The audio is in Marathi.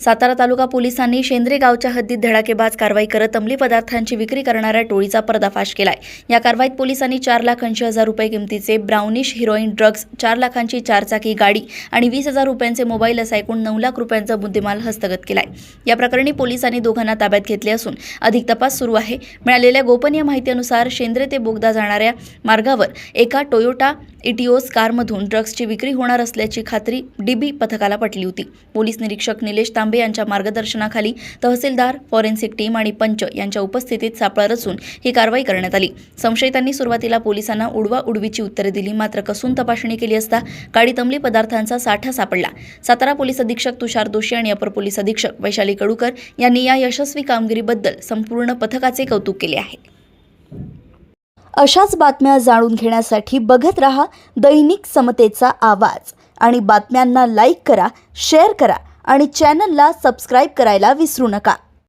सातारा तालुका पोलिसांनी शेंद्रे गावच्या हद्दीत धडाकेबाज कारवाई करत अंमली पदार्थांची विक्री करणाऱ्या टोळीचा पर्दाफाश केलाय। या कारवाईत पोलिसांनी 4,80,000 रुपये किमतीचे ब्राउनिश हिरोईन ड्रग्ज, 4 लाखांची 4 चाकी गाडी आणि 20,000 रुपयांचे मोबाईल असा एकूण 9 लाख रुपयांचा मुद्देमाल हस्तगत केलाय। या प्रकरणी पोलिसांनी दोघांना ताब्यात घेतले असून अधिक तपास सुरू आहे। मिळालेल्या गोपनीय माहितीनुसार शेंद्रे ते बोगदा जाणाऱ्या मार्गावर एका टोयोटा इटिओस कारमधून ड्रग्जची विक्री होणार असल्याची खात्री डीबी पथकाला पटली होती। पोलीस निरीक्षक निलेश तांबे यांच्या मार्गदर्शनाखाली तहसीलदार, फॉरेन्सिक टीम आणि पंच यांच्या उपस्थितीत सापळा रचून ही कारवाई करण्यात आली। संशयितांनी सुरुवातीला पोलिसांना उडवाउडवीची उत्तरे दिली, मात्र कसून तपासणी केली असता गाडीत अंमली पदार्थांचा साठा सापडला। सातारा पोलीस अधीक्षक तुषार दोशी आणि अपर पोलीस अधीक्षक वैशाली कडूकर यांनी या यशस्वी कामगिरीबद्दल संपूर्ण पथकाचे कौतुक केले आहे। अशाच बातम्या जाणून घेण्यासाठी बघत रहा दैनिक समतेचा आवाज आणि बातम्यांना लाईक करा, शेअर करा आणि चॅनलला सबस्क्राईब करायला विसरू नका।